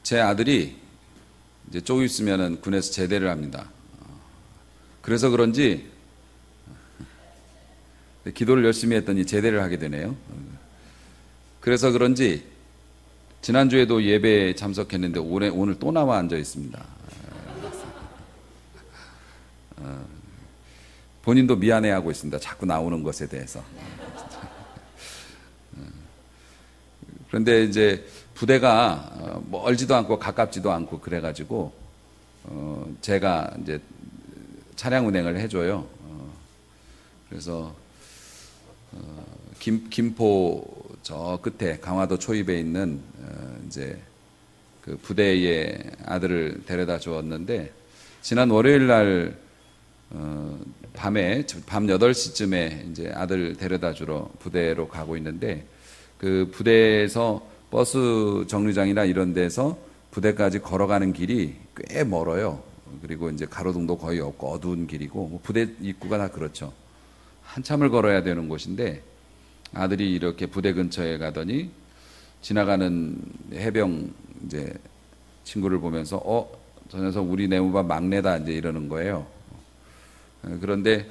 제 아들이 이제 조금 있으면은 군에서 제대를 합니다. 그래서 그런지 기도를 열심히 했더니 제대를 하게 되네요. 그래서 그런지 지난주에도 예배에 참석했는데 오늘 또 나와 앉아 있습니다. 본인도 미안해하고 있습니다. 자꾸 나오는 것에 대해서. 그런데 이제 부대가 멀지도 않고 가깝지도 않고 그래가지고 제가 이제 차량 운행을 해줘요. 그래서 김포 저 끝에 강화도 초입에 있는 이제 그 부대의 아들을 데려다 주었는데 지난 월요일 날 밤에 밤 8시쯤에 이제 아들 데려다 주러 부대로 가고 있는데 그 부대에서 버스 정류장이나 이런 데서 부대까지 걸어가는 길이 꽤 멀어요. 그리고 이제 가로등도 거의 없고 어두운 길이고 뭐 부대 입구가 다 그렇죠. 한참을 걸어야 되는 곳인데 아들이 이렇게 부대 근처에 가더니 지나가는 해병 이제 친구를 보면서 저 녀석 우리 내무반 막내다 이제 이러는 거예요. 그런데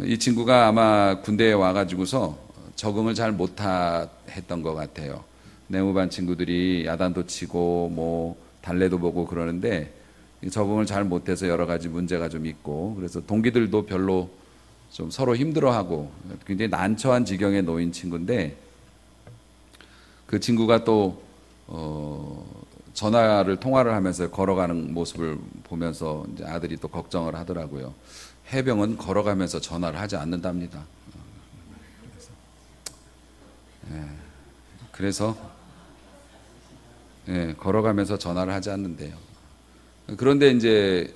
이 친구가 아마 군대에 와가지고서 적응을 잘 못했던 것 같아요. 내무반 친구들이 야단도 치고 뭐 달래도 보고 그러는데 적응을 잘 못해서 여러 가지 문제가 좀 있고 그래서 동기들도 별로 좀 서로 힘들어하고 굉장히 난처한 지경에 놓인 친구인데 그 친구가 또 통화를 하면서 걸어가는 모습을 보면서 이제 아들이 또 걱정을 하더라고요. 해병은 걸어가면서 전화를 하지 않는답니다. 그래서 걸어가면서 전화를 하지 않는데요. 그런데 이제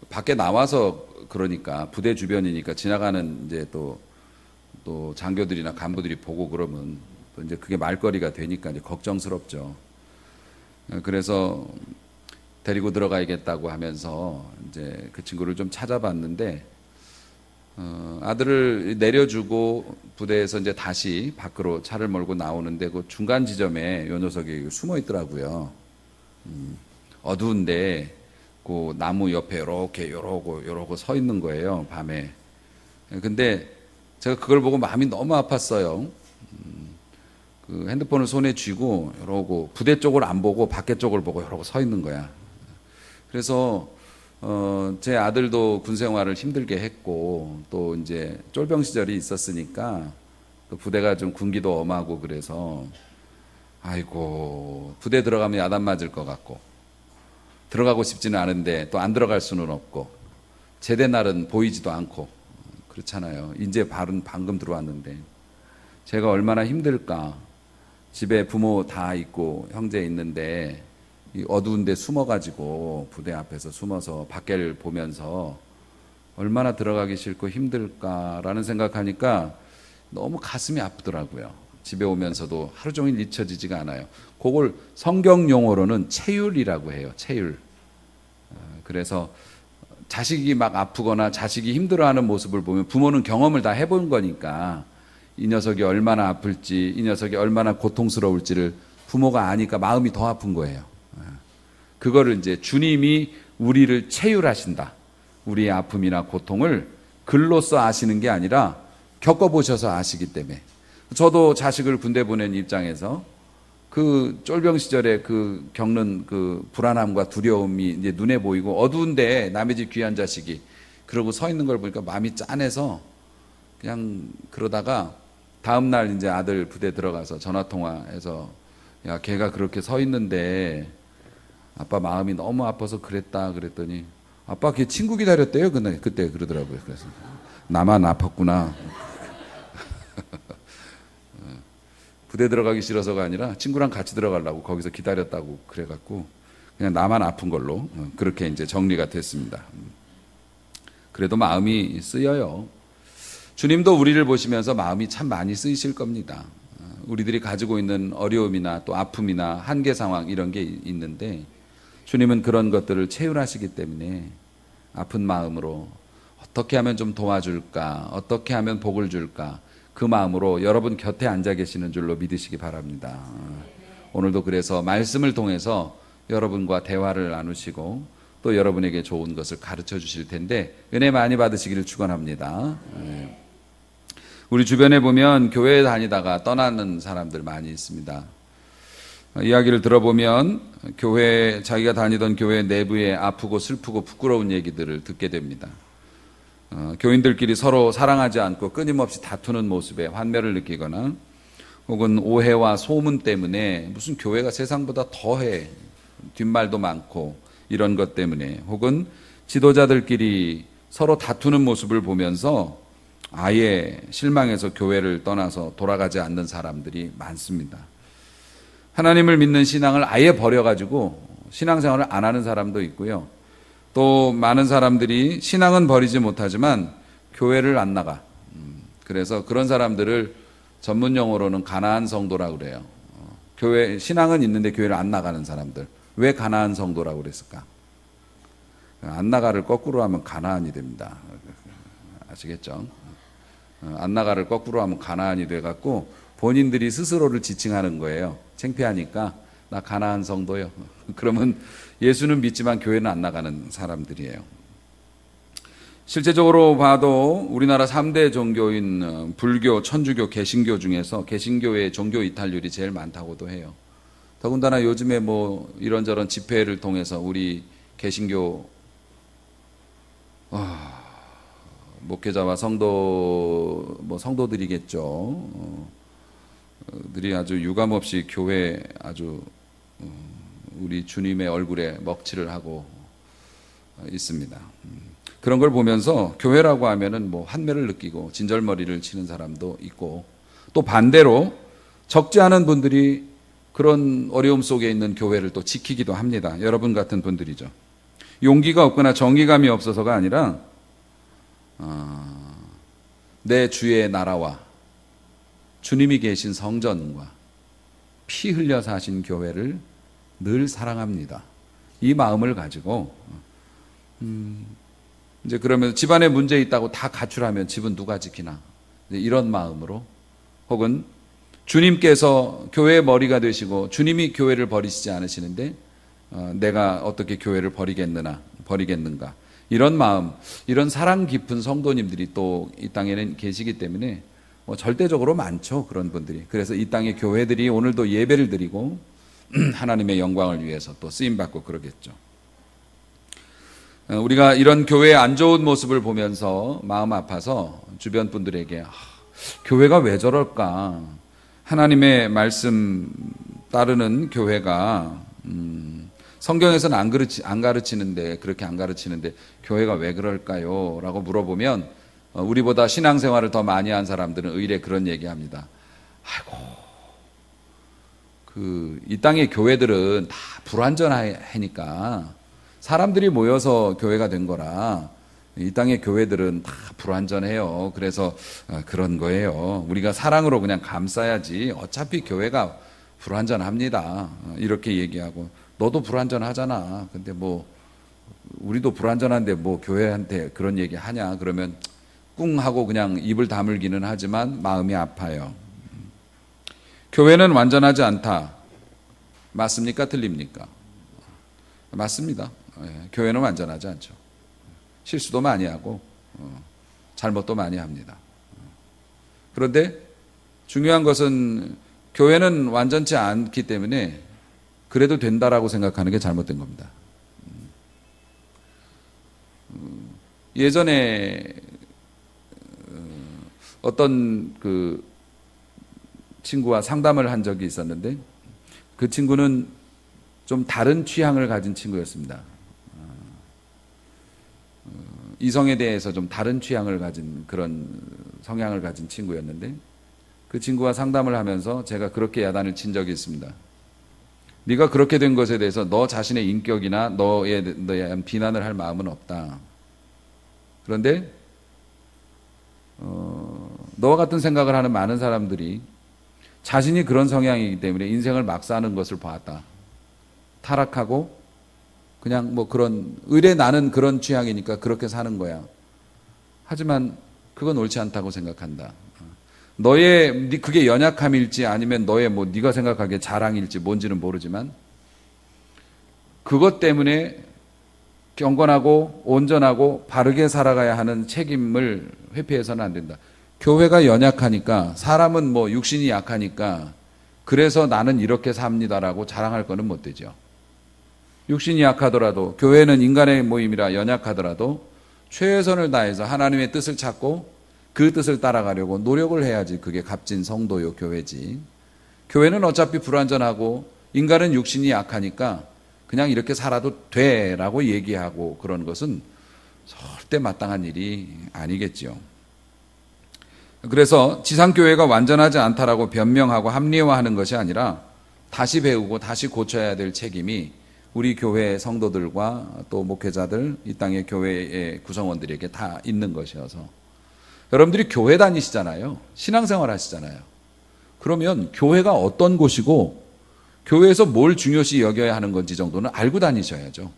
밖에 나와서 그러니까 부대 주변이니까 지나가는 이제 또 장교들이나 간부들이 보고 그러면 또 이제 그게 말거리가 되니까 이제 걱정스럽죠. 그래서 데리고 들어가야겠다고 하면서 이제 그 친구를 좀 찾아봤는데 아들을 내려주고 부대에서 이제 다시 밖으로 차를 몰고 나오는데 그 중간 지점에 요 녀석이 숨어 있더라고요. 어두운데 그 나무 옆에 요러고 서 있는 거예요, 밤에. 근데 제가 그걸 보고 마음이 너무 아팠어요. 그 핸드폰을 손에 쥐고 요러고 부대 쪽을 안 보고 밖에 쪽을 보고 요러고 서 있는 거야. 그래서 제 아들도 군 생활을 힘들게 했고 또 이제 쫄병 시절이 있었으니까 또 부대가 좀 군기도 엄하고 그래서 아이고 부대 들어가면 야단 맞을 것 같고 들어가고 싶지는 않은데 또 안 들어갈 수는 없고 제대 날은 보이지도 않고 그렇잖아요. 이제 방금 들어왔는데 제가 얼마나 힘들까. 집에 부모 다 있고 형제 있는데 이 어두운 데 숨어가지고 부대 앞에서 숨어서 밖을 보면서 얼마나 들어가기 싫고 힘들까라는 생각하니까 너무 가슴이 아프더라고요. 집에 오면서도 하루 종일 잊혀지지가 않아요. 그걸 성경 용어로는 체율이라고 해요. 체율. 그래서 자식이 막 아프거나 자식이 힘들어하는 모습을 보면 부모는 경험을 다 해본 거니까 이 녀석이 얼마나 아플지 이 녀석이 얼마나 고통스러울지를 부모가 아니까 마음이 더 아픈 거예요. 그거를 이제 주님이 우리를 체휼하신다. 우리의 아픔이나 고통을 글로써 아시는 게 아니라 겪어보셔서 아시기 때문에 저도 자식을 군대 보낸 입장에서 그 쫄병 시절에 그 겪는 그 불안함과 두려움이 이제 눈에 보이고 어두운데 남의 집 귀한 자식이 그러고 서 있는 걸 보니까 마음이 짠해서 그냥 그러다가 다음 날 이제 아들 부대 들어가서 전화 통화해서 야 걔가 그렇게 서 있는데 아빠 마음이 너무 아파서 그랬다 그랬더니 아빠 걔 친구 기다렸대요 그때 그러더라고요. 그래서 나만 아팠구나. 부대 들어가기 싫어서가 아니라 친구랑 같이 들어가려고 거기서 기다렸다고 그래갖고 그냥 나만 아픈 걸로 그렇게 이제 정리가 됐습니다. 그래도 마음이 쓰여요. 주님도 우리를 보시면서 마음이 참 많이 쓰이실 겁니다. 우리들이 가지고 있는 어려움이나 또 아픔이나 한계 상황 이런 게 있는데 주님은 그런 것들을 체휼하시기 때문에 아픈 마음으로 어떻게 하면 좀 도와줄까, 어떻게 하면 복을 줄까 그 마음으로 여러분 곁에 앉아 계시는 줄로 믿으시기 바랍니다. 오늘도 그래서 말씀을 통해서 여러분과 대화를 나누시고 또 여러분에게 좋은 것을 가르쳐 주실 텐데 은혜 많이 받으시기를 축원합니다. 우리 주변에 보면 교회에 다니다가 떠나는 사람들 많이 있습니다. 이야기를 들어보면 자기가 다니던 교회 내부에 아프고 슬프고 부끄러운 얘기들을 듣게 됩니다. 교인들끼리 서로 사랑하지 않고 끊임없이 다투는 모습에 환멸을 느끼거나 혹은 오해와 소문 때문에 무슨 교회가 세상보다 더해, 뒷말도 많고 이런 것 때문에 혹은 지도자들끼리 서로 다투는 모습을 보면서 아예 실망해서 교회를 떠나서 돌아가지 않는 사람들이 많습니다. 하나님을 믿는 신앙을 아예 버려가지고 신앙생활을 안 하는 사람도 있고요. 또 많은 사람들이 신앙은 버리지 못하지만 교회를 안 나가. 그래서 그런 사람들을 전문 용어로는 가나안 성도라고 그래요. 신앙은 있는데 교회를 안 나가는 사람들. 왜 가나안 성도라고 그랬을까? 안 나가를 거꾸로 하면 가나안이 됩니다. 아시겠죠? 안 나가를 거꾸로 하면 가나안이 돼갖고 본인들이 스스로를 지칭하는 거예요. 창피하니까 나 가나안 성도요. 그러면 예수는 믿지만 교회는 안 나가는 사람들이에요. 실제적으로 봐도 우리나라 3대 종교인 불교, 천주교, 개신교 중에서 개신교의 종교 이탈률이 제일 많다고도 해요. 더군다나 요즘에 뭐 이런저런 집회를 통해서 우리 개신교 목회자와 성도들이겠죠. 들이 아주 유감없이 교회 아주 우리 주님의 얼굴에 먹칠을 하고 있습니다. 그런 걸 보면서 교회라고 하면은 뭐 환멸을 느끼고 진절머리를 치는 사람도 있고 또 반대로 적지 않은 분들이 그런 어려움 속에 있는 교회를 또 지키기도 합니다. 여러분 같은 분들이죠. 용기가 없거나 정의감이 없어서가 아니라 내 주의 나라와 주님이 계신 성전과 피 흘려 사신 교회를 늘 사랑합니다. 이 마음을 가지고 이제 그러면 집안에 문제 있다고 다 가출하면 집은 누가 지키나 이런 마음으로 혹은 주님께서 교회의 머리가 되시고 주님이 교회를 버리시지 않으시는데 내가 어떻게 교회를 버리겠는가 이런 마음, 이런 사랑 깊은 성도님들이 또 이 땅에는 계시기 때문에 절대적으로 많죠. 그런 분들이. 그래서 이 땅의 교회들이 오늘도 예배를 드리고 하나님의 영광을 위해서 또 쓰임받고 그러겠죠. 우리가 이런 교회의 안 좋은 모습을 보면서 마음 아파서 주변 분들에게 교회가 왜 저럴까? 하나님의 말씀 따르는 교회가 성경에서는 안 가르치는데 그렇게 안 가르치는데 교회가 왜 그럴까요? 라고 물어보면 우리보다 신앙생활을 더 많이 한 사람들은 의례 그런 얘기합니다. 이 땅의 교회들은 다 불완전하니까 사람들이 모여서 교회가 된 거라 이 땅의 교회들은 다 불완전해요. 그래서 그런 거예요. 우리가 사랑으로 그냥 감싸야지 어차피 교회가 불완전합니다. 이렇게 얘기하고 너도 불완전하잖아. 근데 뭐 우리도 불완전한데 뭐 교회한테 그런 얘기 하냐 그러면 꿍 하고 그냥 입을 다물기는 하지만 마음이 아파요. 교회는 완전하지 않다. 맞습니까? 틀립니까? 맞습니다. 교회는 완전하지 않죠. 실수도 많이 하고 잘못도 많이 합니다. 그런데 중요한 것은 교회는 완전치 않기 때문에 그래도 된다라고 생각하는 게 잘못된 겁니다. 예전에 어떤 그 친구와 상담을 한 적이 있었는데 그 친구는 좀 다른 취향을 가진 친구였습니다. 이성에 대해서 좀 다른 취향을 가진 그런 성향을 가진 친구였는데 그 친구와 상담을 하면서 제가 그렇게 야단을 친 적이 있습니다. 네가 그렇게 된 것에 대해서 너 자신의 인격이나 너에 대한 비난을 할 마음은 없다. 그런데 너와 같은 생각을 하는 많은 사람들이 자신이 그런 성향이기 때문에 인생을 막 사는 것을 봤다. 타락하고 그냥 뭐 그런 의례 나는 그런 취향이니까 그렇게 사는 거야. 하지만 그건 옳지 않다고 생각한다. 그게 연약함일지 아니면 너의 네가 생각하기에 자랑일지 뭔지는 모르지만 그것 때문에 경건하고 온전하고 바르게 살아가야 하는 책임을 회피해서는 안 된다. 교회가 연약하니까, 사람은 뭐 육신이 약하니까 그래서 나는 이렇게 삽니다라고 자랑할 거는 못 되죠. 육신이 약하더라도, 교회는 인간의 모임이라 연약하더라도 최선을 다해서 하나님의 뜻을 찾고 그 뜻을 따라가려고 노력을 해야지 그게 값진 성도요 교회지. 교회는 어차피 불완전하고 인간은 육신이 약하니까 그냥 이렇게 살아도 돼라고 얘기하고 그런 것은 절대 마땅한 일이 아니겠죠. 그래서 지상교회가 완전하지 않다라고 변명하고 합리화하는 것이 아니라 다시 배우고 다시 고쳐야 될 책임이 우리 교회 성도들과 또 목회자들, 이 땅의 교회의 구성원들에게 다 있는 것이어서, 여러분들이 교회 다니시잖아요. 신앙생활 하시잖아요. 그러면 교회가 어떤 곳이고 교회에서 뭘 중요시 여겨야 하는 건지 정도는 알고 다니셔야죠.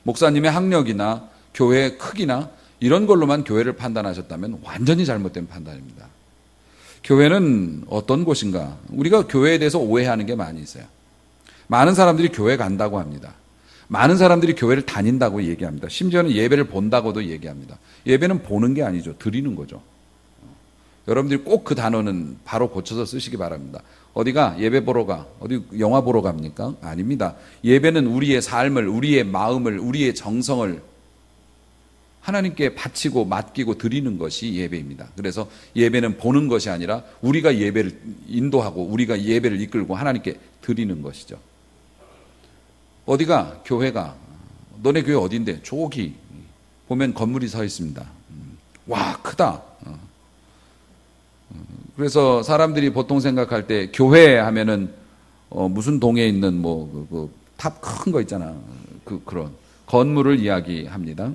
목사님의 학력이나 교회의 크기나 이런 걸로만 교회를 판단하셨다면 완전히 잘못된 판단입니다. 교회는 어떤 곳인가? 우리가 교회에 대해서 오해하는 게 많이 있어요. 많은 사람들이 교회 간다고 합니다. 많은 사람들이 교회를 다닌다고 얘기합니다. 심지어는 예배를 본다고도 얘기합니다. 예배는 보는 게 아니죠. 드리는 거죠. 여러분들이 꼭 그 단어는 바로 고쳐서 쓰시기 바랍니다. 어디가 예배 보러 가? 어디 영화 보러 갑니까? 아닙니다. 예배는 우리의 삶을, 우리의 마음을, 우리의 정성을 하나님께 바치고 맡기고 드리는 것이 예배입니다. 그래서 예배는 보는 것이 아니라 우리가 예배를 인도하고 우리가 예배를 이끌고 하나님께 드리는 것이죠. 어디가? 교회가. 너네 교회 어딘데? 저기 보면 건물이 서 있습니다. 와, 크다. 그래서 사람들이 보통 생각할 때 교회 하면은 무슨 동에 있는 뭐 탑 큰 거 있잖아. 그런 건물을 이야기합니다.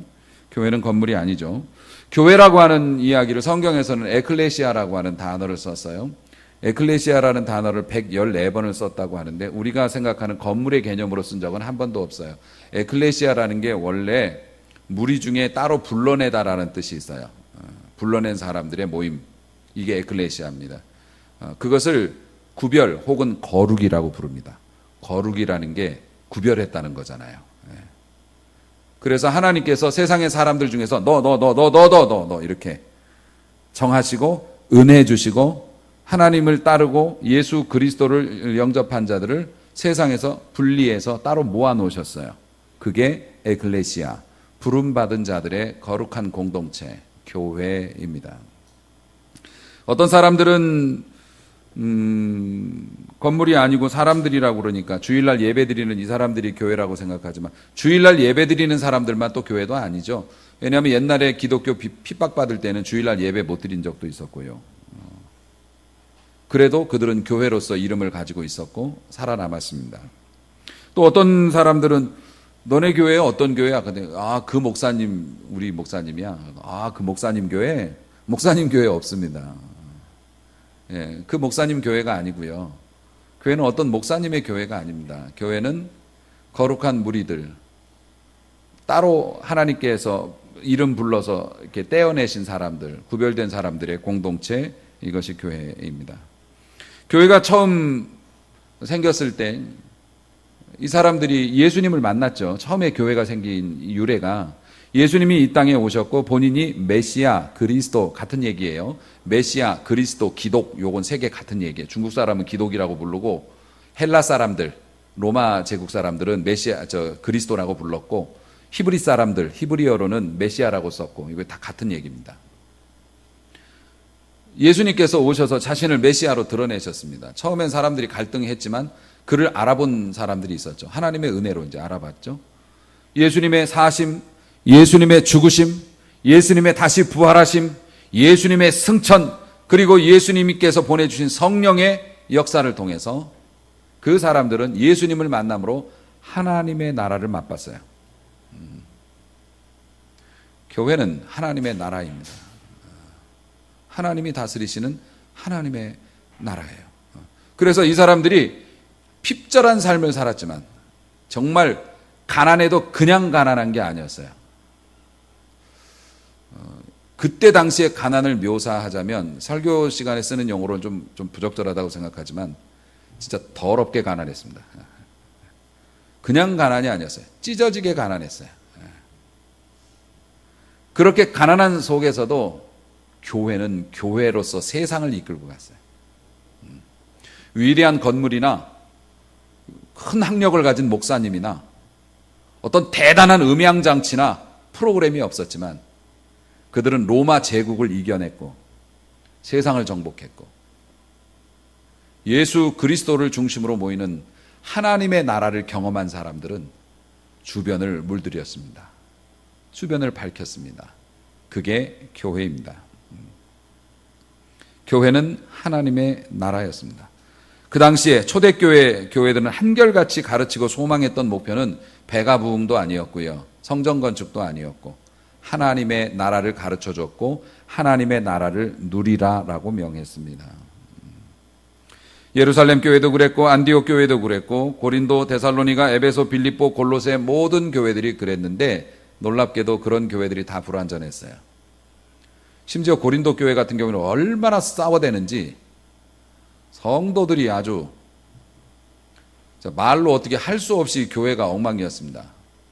교회는 건물이 아니죠. 교회라고 하는 이야기를 성경에서는 에클레시아라고 하는 단어를 썼어요. 에클레시아라는 단어를 114번을 썼다고 하는데 우리가 생각하는 건물의 개념으로 쓴 적은 한 번도 없어요. 에클레시아라는 게 원래 무리 중에 따로 불러내다라는 뜻이 있어요. 불러낸 사람들의 모임. 이게 에클레시아입니다. 그것을 구별 혹은 거룩이라고 부릅니다. 거룩이라는 게 구별했다는 거잖아요. 그래서 하나님께서 세상의 사람들 중에서 너 이렇게 정하시고 은혜 주시고 하나님을 따르고 예수 그리스도를 영접한 자들을 세상에서 분리해서 따로 모아 놓으셨어요. 그게 에클레시아, 부름받은 자들의 거룩한 공동체, 교회입니다. 어떤 사람들은 건물이 아니고 사람들이라고 그러니까 주일날 예배드리는 이 사람들이 교회라고 생각하지만 주일날 예배드리는 사람들만 또 교회도 아니죠. 왜냐하면 옛날에 기독교 핍박받을 때는 주일날 예배 못 드린 적도 있었고요. 그래도 그들은 교회로서 이름을 가지고 있었고 살아남았습니다. 또 어떤 사람들은 너네 교회 어떤 교회야? 근데 그 목사님 우리 목사님이야. 그 목사님 교회? 목사님 교회 없습니다. 예, 그 목사님 교회가 아니고요. 교회는 어떤 목사님의 교회가 아닙니다. 교회는 거룩한 무리들, 따로 하나님께서 이름 불러서 이렇게 떼어내신 사람들, 구별된 사람들의 공동체, 이것이 교회입니다. 교회가 처음 생겼을 때 이 사람들이 예수님을 만났죠. 처음에 교회가 생긴 유래가 예수님이 이 땅에 오셨고 본인이 메시아, 그리스도 같은 얘기예요. 메시아, 그리스도, 기독 요건 세 개 같은 얘기예요. 중국 사람은 기독이라고 부르고 헬라 사람들, 로마 제국 사람들은 메시아, 그리스도라고 불렀고 히브리 사람들, 히브리어로는 메시아라고 썼고 이거 다 같은 얘기입니다. 예수님께서 오셔서 자신을 메시아로 드러내셨습니다. 처음엔 사람들이 갈등했지만 그를 알아본 사람들이 있었죠. 하나님의 은혜로 이제 알아봤죠. 예수님의 사심, 예수님의 죽으심, 예수님의 다시 부활하심, 예수님의 승천, 그리고 예수님께서 보내주신 성령의 역사를 통해서 그 사람들은 예수님을 만남으로 하나님의 나라를 맛봤어요. 교회는 하나님의 나라입니다. 하나님이 다스리시는 하나님의 나라예요. 그래서 이 사람들이 핍절한 삶을 살았지만 정말 가난해도 그냥 가난한 게 아니었어요. 그때 당시의 가난을 묘사하자면 설교 시간에 쓰는 용어로는 좀 부적절하다고 생각하지만 진짜 더럽게 가난했습니다. 그냥 가난이 아니었어요. 찢어지게 가난했어요. 그렇게 가난한 속에서도 교회는 교회로서 세상을 이끌고 갔어요. 위대한 건물이나 큰 학력을 가진 목사님이나 어떤 대단한 음향장치나 프로그램이 없었지만 그들은 로마 제국을 이겨냈고 세상을 정복했고 예수 그리스도를 중심으로 모이는 하나님의 나라를 경험한 사람들은 주변을 물들였습니다. 주변을 밝혔습니다. 그게 교회입니다. 교회는 하나님의 나라였습니다. 그 당시에 초대교회들은 한결같이 가르치고 소망했던 목표는 배가 부흥도 아니었고요. 성전 건축도 아니었고 하나님의 나라를 가르쳐줬고 하나님의 나라를 누리라라고 명했습니다. 예루살렘 교회도 그랬고 안디옥 교회도 그랬고 고린도, 데살로니가, 에베소, 빌립보, 골로새 모든 교회들이 그랬는데 놀랍게도 그런 교회들이 다 불완전했어요. 심지어 고린도 교회 같은 경우는 얼마나 싸워대는지 성도들이 아주 말로 어떻게 할 수 없이 교회가 엉망이었습니다.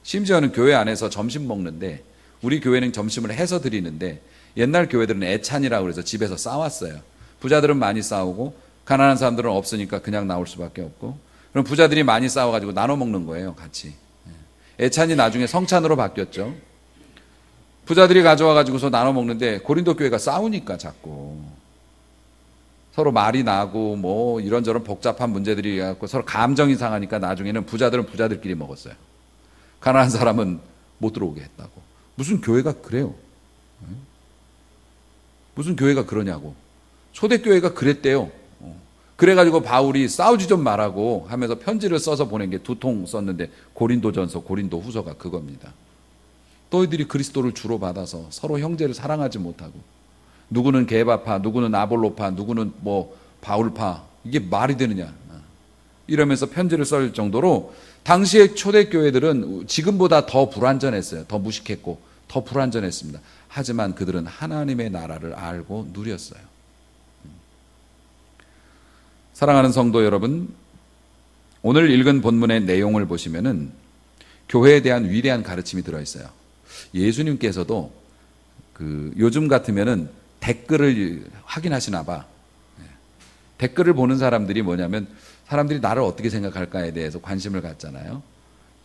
심지어는 교회 안에서 점심 먹는데 우리 교회는 점심을 해서 드리는데 옛날 교회들은 애찬이라고 그래서 집에서 싸웠어요. 부자들은 많이 싸우고 가난한 사람들은 없으니까 그냥 나올 수밖에 없고 그럼 부자들이 많이 싸워가지고 나눠 먹는 거예요. 같이. 애찬이 나중에 성찬으로 바뀌었죠. 부자들이 가져와가지고서 나눠 먹는데 고린도 교회가 싸우니까 자꾸 서로 말이 나고 뭐 이런저런 복잡한 문제들이 갖고 서로 감정이 상하니까 나중에는 부자들은 부자들끼리 먹었어요. 가난한 사람은 못 들어오게 했다고. 무슨 교회가 그래요? 무슨 교회가 그러냐고. 초대교회가 그랬대요. 그래가지고 바울이 싸우지 좀 말라고 하면서 편지를 써서 보낸 게 2통 썼는데 고린도전서, 고린도후서가 그겁니다. 너희들이 그리스도를 주로 받아서 서로 형제를 사랑하지 못하고 누구는 게바파, 누구는 아볼로파, 누구는 뭐 바울파 이게 말이 되느냐 이러면서 편지를 쓸 정도로 당시의 초대교회들은 지금보다 더 불완전했어요. 더 무식했고 더 불완전했습니다. 하지만 그들은 하나님의 나라를 알고 누렸어요. 사랑하는 성도 여러분, 오늘 읽은 본문의 내용을 보시면은 교회에 대한 위대한 가르침이 들어있어요. 예수님께서도 요즘 같으면은 댓글을 확인하시나 봐. 댓글을 보는 사람들이 뭐냐면 사람들이 나를 어떻게 생각할까에 대해서 관심을 갖잖아요.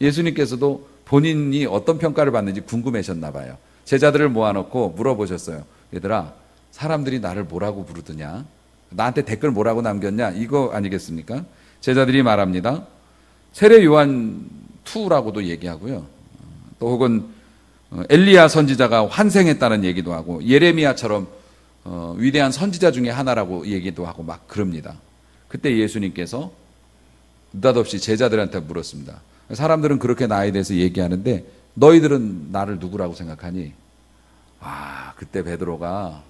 예수님께서도 본인이 어떤 평가를 받는지 궁금하셨나 봐요. 제자들을 모아놓고 물어보셨어요. 얘들아, 사람들이 나를 뭐라고 부르더냐? 나한테 댓글 뭐라고 남겼냐? 이거 아니겠습니까? 제자들이 말합니다. 세례 요한 2라고도 얘기하고요. 또 혹은 엘리야 선지자가 환생했다는 얘기도 하고 예레미야처럼 위대한 선지자 중에 하나라고 얘기도 하고 막 그럽니다. 그때 예수님께서 느닷없이 제자들한테 물었습니다. 사람들은 그렇게 나에 대해서 얘기하는데 너희들은 나를 누구라고 생각하니? 그때 베드로가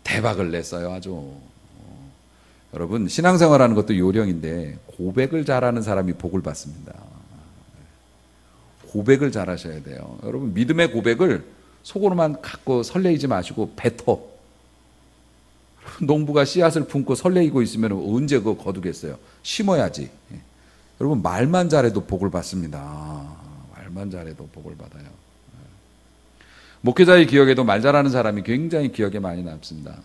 대박을 냈어요. 아주. 여러분, 신앙생활하는 것도 요령인데 고백을 잘하는 사람이 복을 받습니다. 고백을 잘하셔야 돼요. 여러분, 믿음의 고백을 속으로만 갖고 설레이지 마시고 뱉어. 농부가 씨앗을 품고 설레이고 있으면 언제 그거 거두겠어요? 심어야지. 여러분, 말만 잘해도 복을 받습니다. 말만 잘해도 복을 받아요. 목회자의 기억에도 말 잘하는 사람이 굉장히 기억에 많이 남습니다.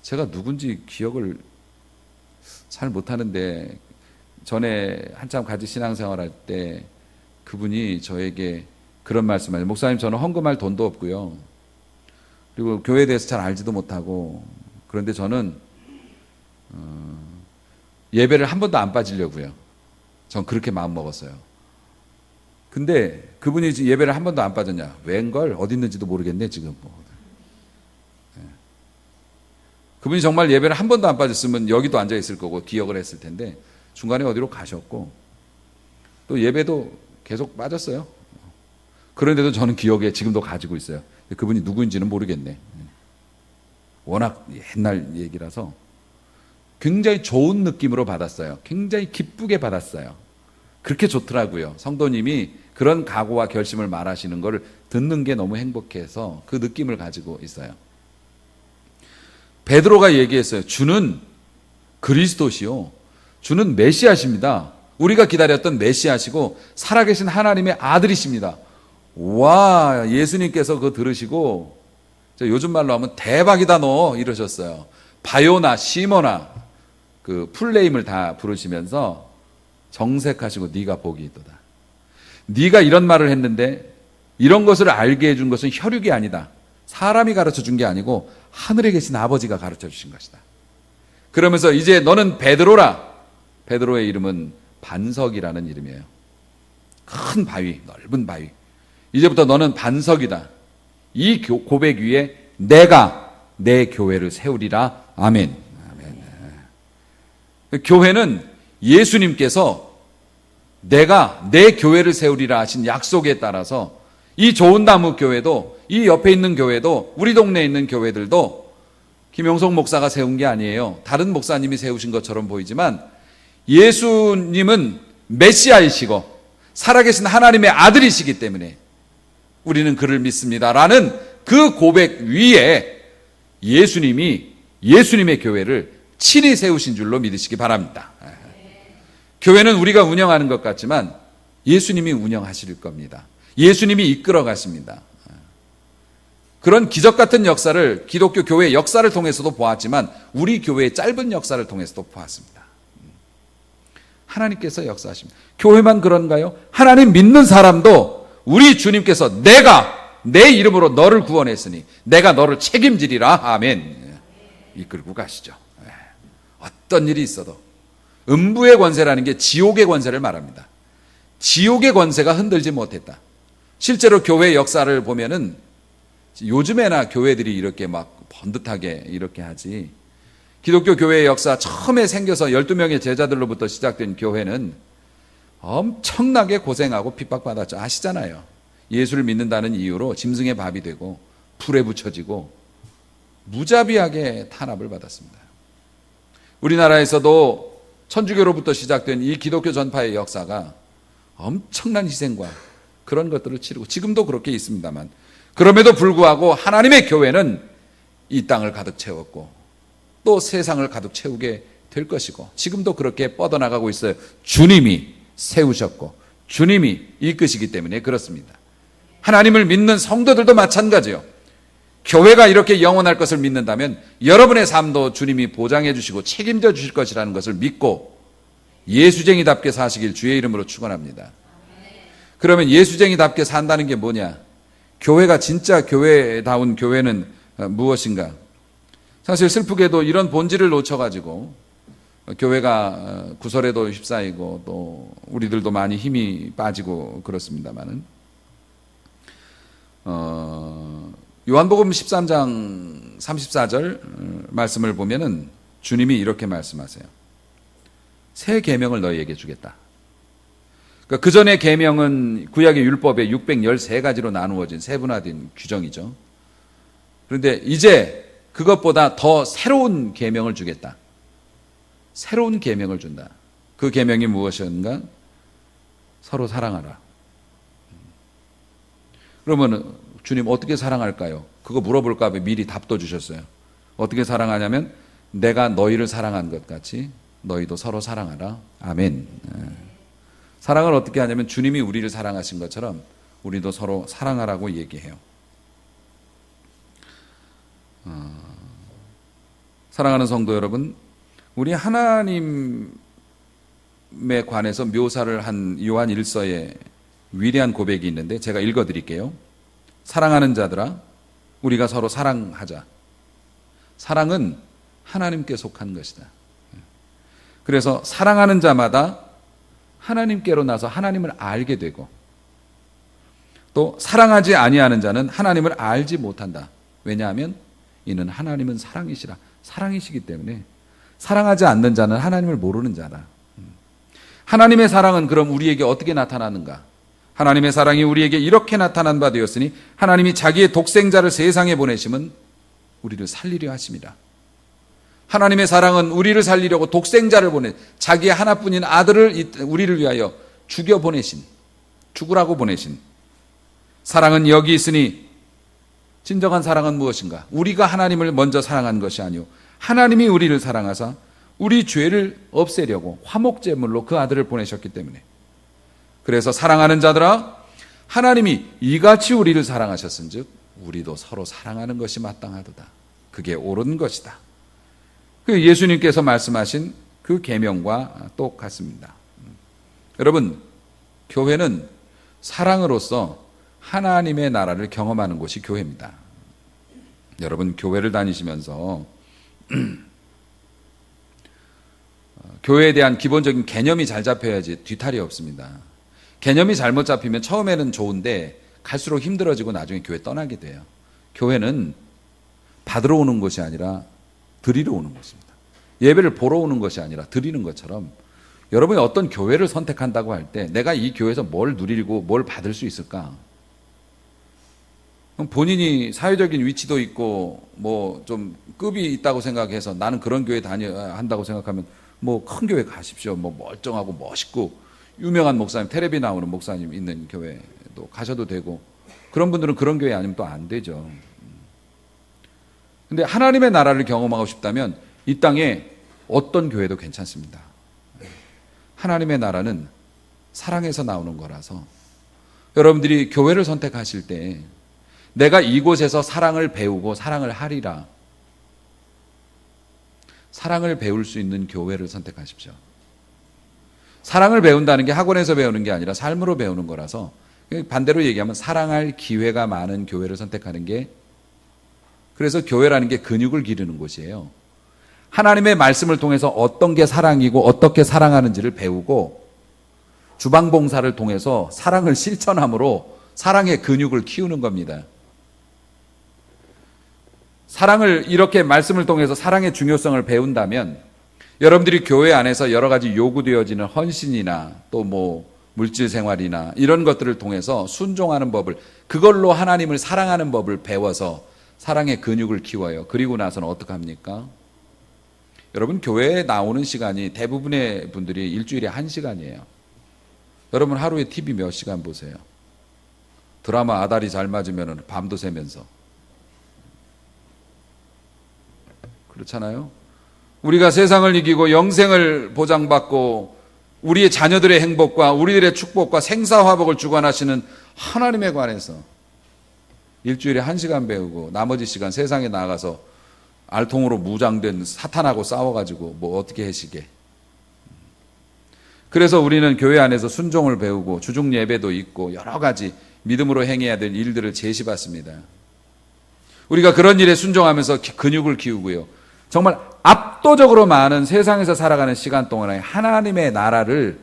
제가 누군지 기억을 잘 못하는데 전에 한참 같이 신앙생활할 때 그분이 저에게 그런 말씀을 해요. 목사님, 저는 헌금할 돈도 없고요. 그리고 교회에 대해서 잘 알지도 못하고 그런데 저는 예배를 한 번도 안 빠지려고요. 전 그렇게 마음 먹었어요. 근데 그분이 예배를 한 번도 안 빠졌냐? 웬걸? 어디 있는지도 모르겠네 지금. 그분이 정말 예배를 한 번도 안 빠졌으면 여기도 앉아 있을 거고 기억을 했을 텐데 중간에 어디로 가셨고 또 예배도 계속 빠졌어요. 그런데도 저는 기억에 지금도 가지고 있어요. 그분이 누구인지는 모르겠네. 워낙 옛날 얘기라서 굉장히 좋은 느낌으로 받았어요. 굉장히 기쁘게 받았어요. 그렇게 좋더라고요. 성도님이 그런 각오와 결심을 말하시는 걸 듣는 게 너무 행복해서 그 느낌을 가지고 있어요. 베드로가 얘기했어요. 주는 그리스도시요. 주는 메시아십니다. 우리가 기다렸던 메시아시고 살아계신 하나님의 아들이십니다. 와, 예수님께서 그거 들으시고 요즘 말로 하면 대박이다 너 이러셨어요. 바요나 시모나 그 풀네임을 다 부르시면서 정색하시고 네가 복이 있도다. 네가 이런 말을 했는데 이런 것을 알게 해준 것은 혈육이 아니다. 사람이 가르쳐 준 게 아니고 하늘에 계신 아버지가 가르쳐 주신 것이다. 그러면서 이제 너는 베드로라. 베드로의 이름은 반석이라는 이름이에요. 큰 바위, 넓은 바위. 이제부터 너는 반석이다. 이 고백 위에 내가 내 교회를 세우리라. 아멘. 아멘. 교회는 예수님께서 내가 내 교회를 세우리라 하신 약속에 따라서 이 좋은 나무 교회도, 이 옆에 있는 교회도, 우리 동네에 있는 교회들도 김용석 목사가 세운 게 아니에요. 다른 목사님이 세우신 것처럼 보이지만 예수님은 메시아이시고 살아계신 하나님의 아들이시기 때문에 우리는 그를 믿습니다라는 그 고백 위에 예수님이 예수님의 교회를 친히 세우신 줄로 믿으시기 바랍니다. 교회는 우리가 운영하는 것 같지만 예수님이 운영하실 겁니다. 예수님이 이끌어 가십니다. 그런 기적 같은 역사를 기독교 교회의 역사를 통해서도 보았지만 우리 교회의 짧은 역사를 통해서도 보았습니다. 하나님께서 역사하십니다. 교회만 그런가요? 하나님 믿는 사람도 우리 주님께서 내가 내 이름으로 너를 구원했으니 내가 너를 책임지리라. 아멘. 이끌고 가시죠. 어떤 일이 있어도 음부의 권세라는 게 지옥의 권세를 말합니다. 지옥의 권세가 흔들지 못했다. 실제로 교회 역사를 보면은 요즘에나 교회들이 이렇게 막 번듯하게 이렇게 하지. 기독교 교회의 역사 처음에 생겨서 12명의 제자들로부터 시작된 교회는 엄청나게 고생하고 핍박받았죠. 아시잖아요. 예수를 믿는다는 이유로 짐승의 밥이 되고 불에 붙여지고 무자비하게 탄압을 받았습니다. 우리나라에서도 천주교로부터 시작된 이 기독교 전파의 역사가 엄청난 희생과 그런 것들을 치르고 지금도 그렇게 있습니다만 그럼에도 불구하고 하나님의 교회는 이 땅을 가득 채웠고 또 세상을 가득 채우게 될 것이고 지금도 그렇게 뻗어나가고 있어요. 주님이 세우셨고 주님이 이끄시기 때문에 그렇습니다. 하나님을 믿는 성도들도 마찬가지요. 교회가 이렇게 영원할 것을 믿는다면 여러분의 삶도 주님이 보장해 주시고 책임져 주실 것이라는 것을 믿고 예수쟁이답게 사시길 주의 이름으로 축원합니다. 그러면 예수쟁이답게 산다는 게 뭐냐? 교회가 진짜 교회다운 교회는 무엇인가? 사실 슬프게도 이런 본질을 놓쳐가지고 교회가 구설에도 휩싸이고 또 우리들도 많이 힘이 빠지고 그렇습니다만은 요한복음 13장 34절 말씀을 보면은 주님이 이렇게 말씀하세요. 새 계명을 너희에게 주겠다. 그러니까 그 전의 계명은 구약의 율법에 613가지로 나누어진 세분화된 규정이죠. 그런데 이제 그것보다 더 새로운 계명을 주겠다. 새로운 계명을 준다. 그 계명이 무엇인가? 서로 사랑하라. 그러면 주님 어떻게 사랑할까요? 그거 물어볼까 봐 미리 답도 주셨어요. 어떻게 사랑하냐면 내가 너희를 사랑한 것 같이 너희도 서로 사랑하라. 아멘. 사랑을 어떻게 하냐면 주님이 우리를 사랑하신 것처럼 우리도 서로 사랑하라고 얘기해요. 사랑하는 성도 여러분, 우리 하나님에 관해서 묘사를 한 요한 1서에 위대한 고백이 있는데 제가 읽어드릴게요. 사랑하는 자들아, 우리가 서로 사랑하자. 사랑은 하나님께 속한 것이다. 그래서 사랑하는 자마다 하나님께로 나서 하나님을 알게 되고 또 사랑하지 아니하는 자는 하나님을 알지 못한다. 왜냐하면 이는 하나님은 사랑이시라. 사랑이시기 때문에 사랑하지 않는 자는 하나님을 모르는 자다. 하나님의 사랑은 그럼 우리에게 어떻게 나타나는가? 하나님의 사랑이 우리에게 이렇게 나타난 바 되었으니 하나님이 자기의 독생자를 세상에 보내심은 우리를 살리려 하심이라. 하나님의 사랑은 우리를 살리려고 독생자를 보내 자기의 하나뿐인 아들을 우리를 위하여 죽으라고 보내신 사랑은 여기 있으니 진정한 사랑은 무엇인가? 우리가 하나님을 먼저 사랑한 것이 아니오 하나님이 우리를 사랑하사 우리 죄를 없애려고 화목제물로 그 아들을 보내셨기 때문에. 그래서 사랑하는 자들아, 하나님이 이같이 우리를 사랑하셨은즉 우리도 서로 사랑하는 것이 마땅하도다. 그게 옳은 것이다. 그 예수님께서 말씀하신 그 계명과 똑같습니다. 여러분, 교회는 사랑으로서 하나님의 나라를 경험하는 곳이 교회입니다. 여러분, 교회를 다니시면서 교회에 대한 기본적인 개념이 잘 잡혀야지 뒤탈이 없습니다. 개념이 잘못 잡히면 처음에는 좋은데 갈수록 힘들어지고 나중에 교회 떠나게 돼요. 교회는 받으러 오는 것이 아니라 드리러 오는 것입니다. 예배를 보러 오는 것이 아니라 드리는 것처럼 여러분이 어떤 교회를 선택한다고 할 때 내가 이 교회에서 뭘 누리고 뭘 받을 수 있을까? 본인이 사회적인 위치도 있고 뭐 좀 급이 있다고 생각해서 나는 그런 교회 다녀야 한다고 생각하면 뭐 큰 교회 가십시오. 뭐 멀쩡하고 멋있고 유명한 목사님, 텔레비 나오는 목사님 있는 교회도 가셔도 되고, 그런 분들은 그런 교회 아니면 또 안 되죠. 근데 하나님의 나라를 경험하고 싶다면 이 땅에 어떤 교회도 괜찮습니다. 하나님의 나라는 사랑에서 나오는 거라서 여러분들이 교회를 선택하실 때 내가 이곳에서 사랑을 배우고 사랑을 하리라, 사랑을 배울 수 있는 교회를 선택하십시오. 사랑을 배운다는 게 학원에서 배우는 게 아니라 삶으로 배우는 거라서, 반대로 얘기하면 사랑할 기회가 많은 교회를 선택하는 게, 그래서 교회라는 게 근육을 기르는 곳이에요. 하나님의 말씀을 통해서 어떤 게 사랑이고 어떻게 사랑하는지를 배우고 주방봉사를 통해서 사랑을 실천함으로 사랑의 근육을 키우는 겁니다. 사랑을 이렇게 말씀을 통해서 사랑의 중요성을 배운다면 여러분들이 교회 안에서 여러 가지 요구되어지는 헌신이나 또 뭐 물질 생활이나 이런 것들을 통해서 순종하는 법을, 그걸로 하나님을 사랑하는 법을 배워서 사랑의 근육을 키워요. 그리고 나서는 어떻게 합니까? 여러분, 교회에 나오는 시간이 대부분의 분들이 일주일에 1시간이에요. 여러분 하루에 TV 몇 시간 보세요? 드라마 아다리 잘 맞으면 밤도 새면서. 그렇잖아요? 우리가 세상을 이기고 영생을 보장받고 우리의 자녀들의 행복과 우리들의 축복과 생사화복을 주관하시는 하나님에 관해서 일주일에 1시간 배우고 나머지 시간 세상에 나가서 알통으로 무장된 사탄하고 싸워가지고 뭐 어떻게 해시게. 그래서 우리는 교회 안에서 순종을 배우고 주중 예배도 있고 여러 가지 믿음으로 행해야 될 일들을 제시받습니다. 우리가 그런 일에 순종하면서 근육을 키우고요. 정말 압도적으로 많은 세상에서 살아가는 시간 동안에 하나님의 나라를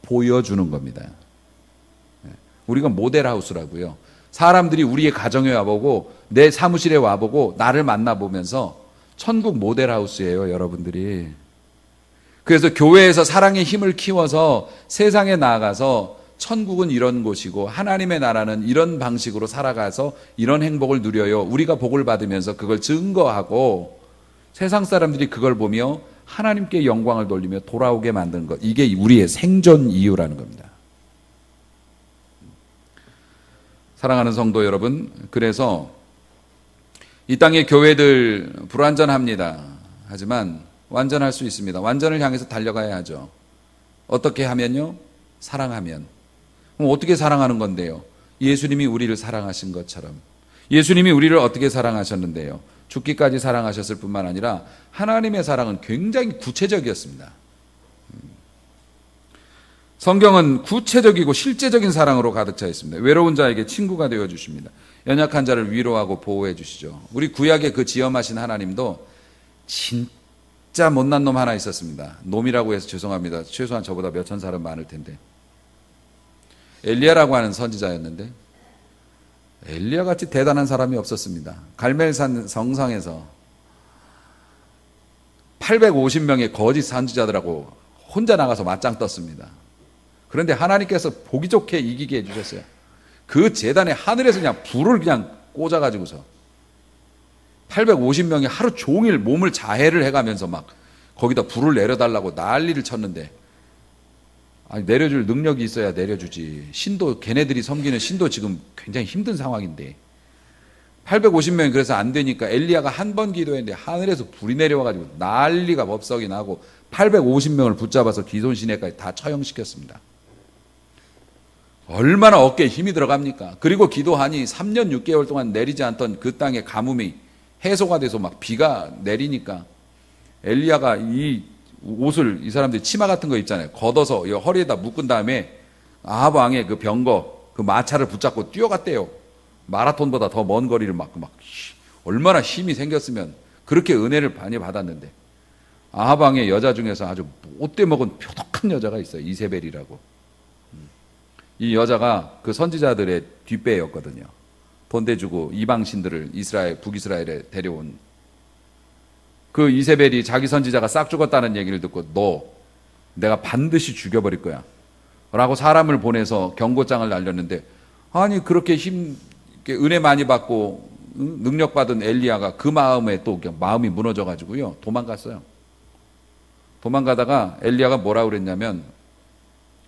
보여주는 겁니다. 우리가 모델하우스라고요. 사람들이 우리의 가정에 와보고 내 사무실에 와보고 나를 만나보면서 천국 모델하우스예요, 여러분들이. 그래서 교회에서 사랑의 힘을 키워서 세상에 나아가서 천국은 이런 곳이고 하나님의 나라는 이런 방식으로 살아가서 이런 행복을 누려요. 우리가 복을 받으면서 그걸 증거하고 세상 사람들이 그걸 보며 하나님께 영광을 돌리며 돌아오게 만드는 것. 이게 우리의 생존 이유라는 겁니다. 사랑하는 성도 여러분, 그래서 이 땅의 교회들 불완전합니다. 하지만 완전할 수 있습니다. 완전을 향해서 달려가야 하죠. 어떻게 하면요? 사랑하면. 그럼 어떻게 사랑하는 건데요? 예수님이 우리를 사랑하신 것처럼. 예수님이 우리를 어떻게 사랑하셨는데요? 죽기까지 사랑하셨을 뿐만 아니라 하나님의 사랑은 굉장히 구체적이었습니다. 성경은 구체적이고 실제적인 사랑으로 가득 차 있습니다. 외로운 자에게 친구가 되어 주십니다. 연약한 자를 위로하고 보호해 주시죠. 우리 구약의 그 지엄하신 하나님도 진짜 못난 놈 하나 있었습니다. 놈이라고 해서 죄송합니다. 최소한 저보다 몇천 살은 많을 텐데. 엘리야라고 하는 선지자였는데 엘리야 같이 대단한 사람이 없었습니다. 갈멜산 성상에서 850명의 거짓 선지자들하고 혼자 나가서 맞짱 떴습니다. 그런데 하나님께서 보기 좋게 이기게 해주셨어요. 그 제단에 하늘에서 그냥 불을 그냥 꽂아가지고서 850명이 하루 종일 몸을 자해를 해가면서 막 거기다 불을 내려달라고 난리를 쳤는데, 아니 내려줄 능력이 있어야 내려주지. 신도, 걔네들이 섬기는 신도 지금 굉장히 힘든 상황인데 850명이 그래서 안 되니까 엘리야가 한 번 기도했는데 하늘에서 불이 내려와가지고 난리가 법석이 나고 850명을 붙잡아서 기손 시내까지 다 처형시켰습니다. 얼마나 어깨에 힘이 들어갑니까? 그리고 기도하니 3년 6개월 동안 내리지 않던 그 땅의 가뭄이 해소가 돼서 막 비가 내리니까 엘리야가 이 옷을, 이 사람들이 치마 같은 거 입잖아요. 걷어서 이 허리에다 묶은 다음에 아합 왕의 그 병거, 그 마차를 붙잡고 뛰어갔대요. 마라톤보다 더 먼 거리를 막 얼마나 힘이 생겼으면 그렇게 은혜를 많이 받았는데. 아합 왕의 여자 중에서 아주 못돼 먹은 표독한 여자가 있어요. 이세벨이라고. 이 여자가 그 선지자들의 뒷배였거든요. 돈 대주고 이방신들을 북이스라엘에 데려온. 그 이세벨이 자기 선지자가 싹 죽었다는 얘기를 듣고 너 내가 반드시 죽여버릴 거야 라고 사람을 보내서 경고장을 날렸는데, 아니 그렇게 은혜 많이 받고 능력 받은 엘리야가 그 마음에 또 마음이 무너져 가지고요 도망갔어요. 도망가다가 엘리야가 뭐라 그랬냐면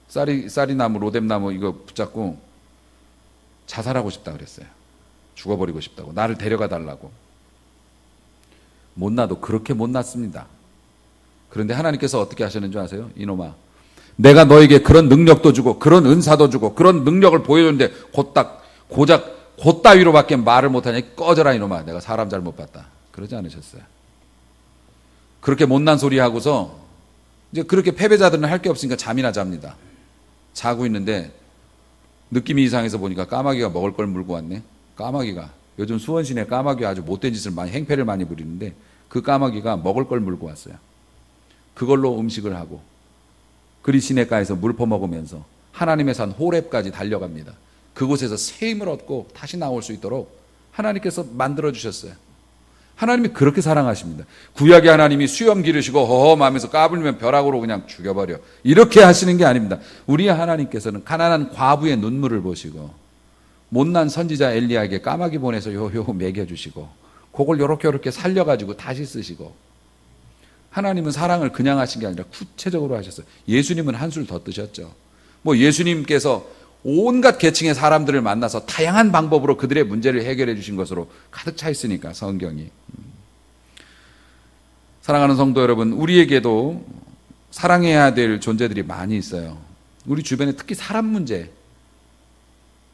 쌀이나무 로뎀나무 이거 붙잡고 자살하고 싶다 그랬어요. 죽어버리고 싶다고, 나를 데려가 달라고. 못나도 그렇게 못났습니다. 그런데 하나님께서 어떻게 하셨는 줄 아세요? 이놈아, 내가 너에게 그런 능력도 주고 그런 은사도 주고 그런 능력을 보여줬는데 고작 곧따위로밖에 말을 못하니 꺼져라 이놈아, 내가 사람 잘못 봤다. 그러지 않으셨어요. 그렇게 못난 소리 하고서 이제 그렇게 패배자들은 할 게 없으니까 잠이나 잡니다. 자고 있는데 느낌이 이상해서 보니까 까마귀가 먹을 걸 물고 왔네. 까마귀가, 요즘 수원시내 까마귀 아주 못된 짓을 많이, 행패를 많이 부리는데 그 까마귀가 먹을 걸 물고 왔어요. 그걸로 음식을 하고 그리 시내가에서 물 퍼먹으면서 하나님의 산 호렙까지 달려갑니다. 그곳에서 새 힘을 얻고 다시 나올 수 있도록 하나님께서 만들어주셨어요. 하나님이 그렇게 사랑하십니다. 구약의 하나님이 수염 기르시고 허허하면서 까불면 벼락으로 그냥 죽여버려 이렇게 하시는 게 아닙니다. 우리 하나님께서는 가난한 과부의 눈물을 보시고 못난 선지자 엘리야에게 까마귀 보내서 요요 먹여주시고 그걸 요렇게 살려가지고 다시 쓰시고, 하나님은 사랑을 그냥 하신 게 아니라 구체적으로 하셨어요. 예수님은 한술 더 뜨셨죠. 예수님께서 온갖 계층의 사람들을 만나서 다양한 방법으로 그들의 문제를 해결해 주신 것으로 가득 차 있으니까 성경이. 사랑하는 성도 여러분, 우리에게도 사랑해야 될 존재들이 많이 있어요. 우리 주변에 특히 사람 문제,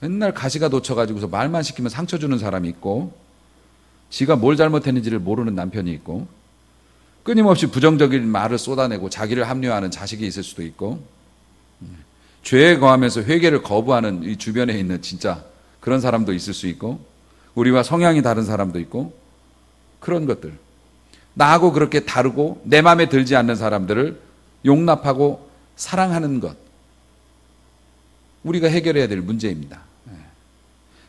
맨날 가시가 돋쳐가지고서 말만 시키면 상처 주는 사람이 있고, 지가 뭘 잘못했는지를 모르는 남편이 있고, 끊임없이 부정적인 말을 쏟아내고 자기를 합리화하는 자식이 있을 수도 있고, 죄에 거하면서 회개를 거부하는 이 주변에 있는 진짜 그런 사람도 있을 수 있고, 우리와 성향이 다른 사람도 있고, 그런 것들, 나하고 그렇게 다르고 내 마음에 들지 않는 사람들을 용납하고 사랑하는 것, 우리가 해결해야 될 문제입니다.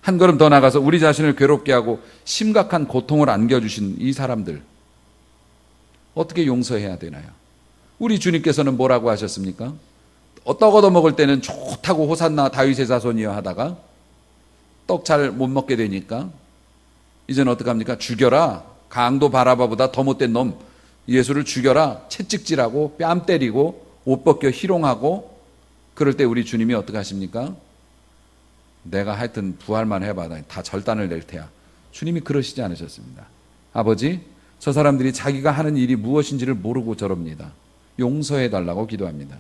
한 걸음 더 나가서 우리 자신을 괴롭게 하고 심각한 고통을 안겨주신 이 사람들 어떻게 용서해야 되나요? 우리 주님께서는 뭐라고 하셨습니까? 떡 얻어 먹을 때는 좋다고 호산나 다윗의 자손이여 하다가 떡 잘 못 먹게 되니까 이제는 어떡합니까? 죽여라. 강도 바라바보다 더 못된 놈 예수를 죽여라. 채찍질하고 뺨 때리고 옷 벗겨 희롱하고, 그럴 때 우리 주님이 어떻게 하십니까? 내가 하여튼 부활만 해봐. 다 절단을 낼 테야. 주님이 그러시지 않으셨습니다. 아버지, 저 사람들이 자기가 하는 일이 무엇인지를 모르고 저럽니다. 용서해 달라고 기도합니다.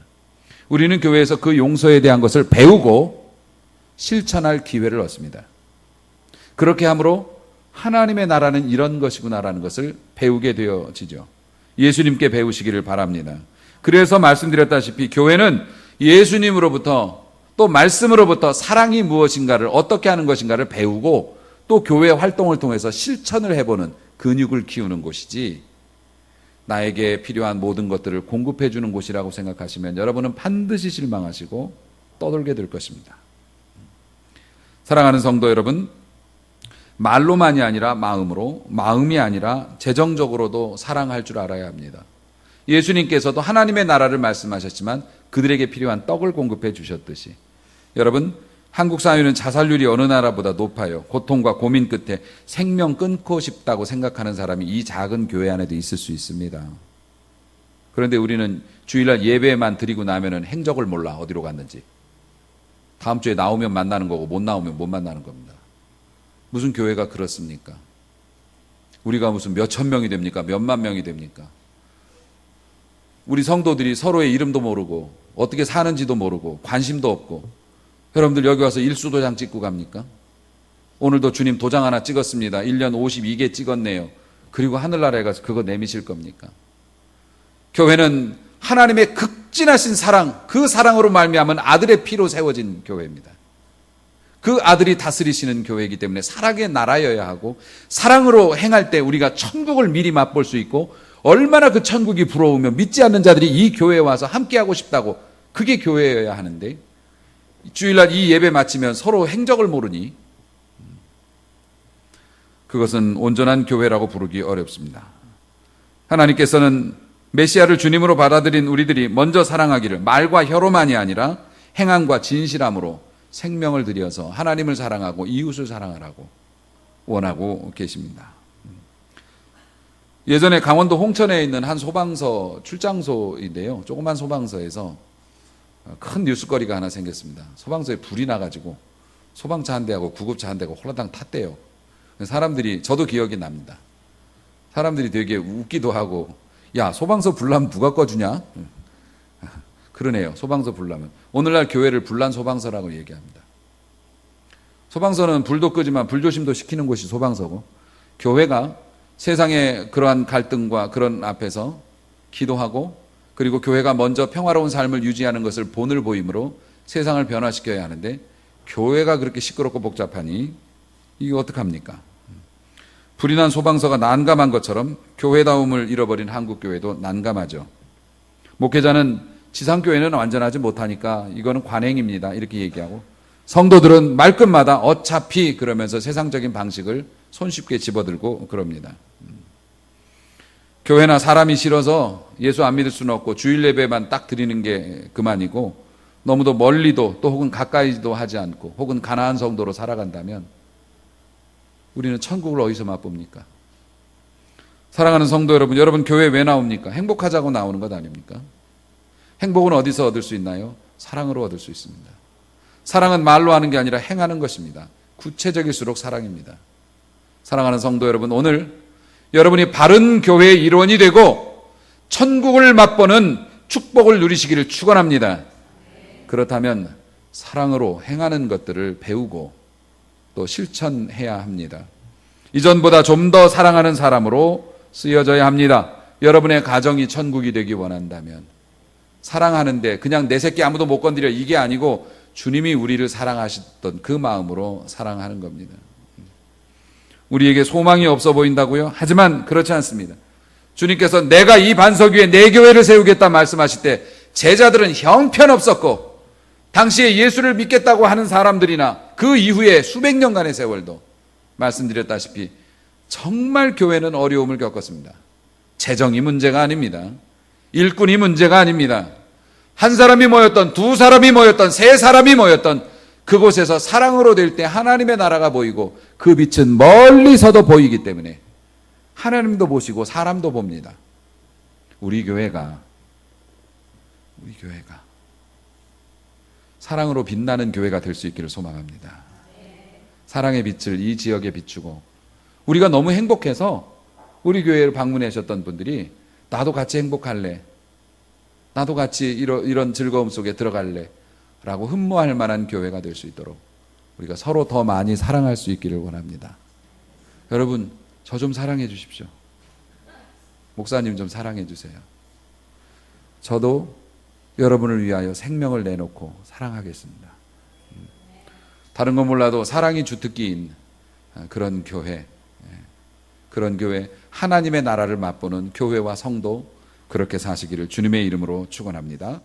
우리는 교회에서 그 용서에 대한 것을 배우고 실천할 기회를 얻습니다. 그렇게 함으로 하나님의 나라는 이런 것이구나라는 것을 배우게 되어지죠. 예수님께 배우시기를 바랍니다. 그래서 말씀드렸다시피 교회는 예수님으로부터 또 말씀으로부터 사랑이 무엇인가를, 어떻게 하는 것인가를 배우고 또 교회 활동을 통해서 실천을 해보는 근육을 키우는 곳이지, 나에게 필요한 모든 것들을 공급해 주는 곳이라고 생각하시면 여러분은 반드시 실망하시고 떠돌게 될 것입니다. 사랑하는 성도 여러분, 말로만이 아니라 마음으로, 마음이 아니라 재정적으로도 사랑할 줄 알아야 합니다. 예수님께서도 하나님의 나라를 말씀하셨지만 그들에게 필요한 떡을 공급해 주셨듯이, 여러분, 한국 사회는 자살률이 어느 나라보다 높아요. 고통과 고민 끝에 생명 끊고 싶다고 생각하는 사람이 이 작은 교회 안에도 있을 수 있습니다. 그런데 우리는 주일날 예배만 드리고 나면은 행적을 몰라, 어디로 갔는지. 다음 주에 나오면 만나는 거고 못 나오면 못 만나는 겁니다. 무슨 교회가 그렇습니까? 우리가 무슨 몇천 명이 됩니까? 몇만 명이 됩니까? 우리 성도들이 서로의 이름도 모르고 어떻게 사는지도 모르고 관심도 없고, 여러분들 여기 와서 일수도장 찍고 갑니까? 오늘도 주님 도장 하나 찍었습니다. 1년 52개 찍었네요. 그리고 하늘나라에 가서 그거 내미실 겁니까? 교회는 하나님의 극진하신 사랑, 그 사랑으로 말미암은 아들의 피로 세워진 교회입니다. 그 아들이 다스리시는 교회이기 때문에 사랑의 나라여야 하고, 사랑으로 행할 때 우리가 천국을 미리 맛볼 수 있고, 얼마나 그 천국이 부러우면 믿지 않는 자들이 이 교회에 와서 함께하고 싶다고, 그게 교회여야 하는데, 주일날 이 예배 마치면 서로 행적을 모르니 그것은 온전한 교회라고 부르기 어렵습니다. 하나님께서는 메시아를 주님으로 받아들인 우리들이 먼저 사랑하기를 말과 혀로만이 아니라 행함과 진실함으로 생명을 들여서 하나님을 사랑하고 이웃을 사랑하라고 원하고 계십니다. 예전에 강원도 홍천에 있는 한 소방서 출장소인데요, 조그만 소방서에서 큰 뉴스거리가 하나 생겼습니다. 소방서에 불이 나가지고 소방차 한 대하고 구급차 한 대가 홀라당 탔대요. 사람들이, 저도 기억이 납니다. 사람들이 되게 웃기도 하고, 야, 소방서 불나면 누가 꺼주냐? 그러네요. 소방서 불나면. 오늘날 교회를 불난 소방서라고 얘기합니다. 소방서는 불도 끄지만 불조심도 시키는 곳이 소방서고, 교회가 세상의 그러한 갈등과 그런 앞에서 기도하고, 그리고 교회가 먼저 평화로운 삶을 유지하는 것을 본을 보임으로 세상을 변화시켜야 하는데, 교회가 그렇게 시끄럽고 복잡하니 이게 어떡합니까? 불이 난 소방서가 난감한 것처럼 교회다움을 잃어버린 한국교회도 난감하죠. 목회자는 지상교회는 완전하지 못하니까 이거는 관행입니다, 이렇게 얘기하고, 성도들은 말끝마다 어차피 그러면서 세상적인 방식을 손쉽게 집어들고 그럽니다. 교회나 사람이 싫어서 예수 안 믿을 수는 없고 주일 예배만 딱 드리는 게 그만이고, 너무도 멀리도 또 혹은 가까이도 하지 않고 혹은 가난한 성도로 살아간다면 우리는 천국을 어디서 맛봅니까? 사랑하는 성도 여러분, 여러분 교회 왜 나옵니까? 행복하자고 나오는 것 아닙니까? 행복은 어디서 얻을 수 있나요? 사랑으로 얻을 수 있습니다. 사랑은 말로 하는 게 아니라 행하는 것입니다. 구체적일수록 사랑입니다. 사랑하는 성도 여러분, 오늘 여러분이 바른 교회의 일원이 되고 천국을 맛보는 축복을 누리시기를 축원합니다. 그렇다면 사랑으로 행하는 것들을 배우고 또 실천해야 합니다. 이전보다 좀 더 사랑하는 사람으로 쓰여져야 합니다. 여러분의 가정이 천국이 되기 원한다면 사랑하는데 그냥 내 새끼 아무도 못 건드려, 이게 아니고 주님이 우리를 사랑하셨던 그 마음으로 사랑하는 겁니다. 우리에게 소망이 없어 보인다고요? 하지만 그렇지 않습니다. 주님께서 내가 이 반석 위에 내 교회를 세우겠다 말씀하실 때 제자들은 형편없었고, 당시에 예수를 믿겠다고 하는 사람들이나 그 이후에 수백 년간의 세월도 말씀드렸다시피 정말 교회는 어려움을 겪었습니다. 재정이 문제가 아닙니다. 일꾼이 문제가 아닙니다. 한 사람이 모였던, 두 사람이 모였던, 세 사람이 모였던 그곳에서 사랑으로 될 때 하나님의 나라가 보이고 그 빛은 멀리서도 보이기 때문에 하나님도 보시고 사람도 봅니다. 우리 교회가 사랑으로 빛나는 교회가 될 수 있기를 소망합니다. 사랑의 빛을 이 지역에 비추고, 우리가 너무 행복해서 우리 교회를 방문해 하셨던 분들이 나도 같이 행복할래, 나도 같이 이런 즐거움 속에 들어갈래 라고 흠모할 만한 교회가 될 수 있도록 우리가 서로 더 많이 사랑할 수 있기를 원합니다. 여러분, 저 좀 사랑해 주십시오. 목사님 좀 사랑해 주세요. 저도 여러분을 위하여 생명을 내놓고 사랑하겠습니다. 다른 건 몰라도 사랑이 주특기인 그런 교회, 하나님의 나라를 맛보는 교회와 성도, 그렇게 사시기를 주님의 이름으로 축원합니다.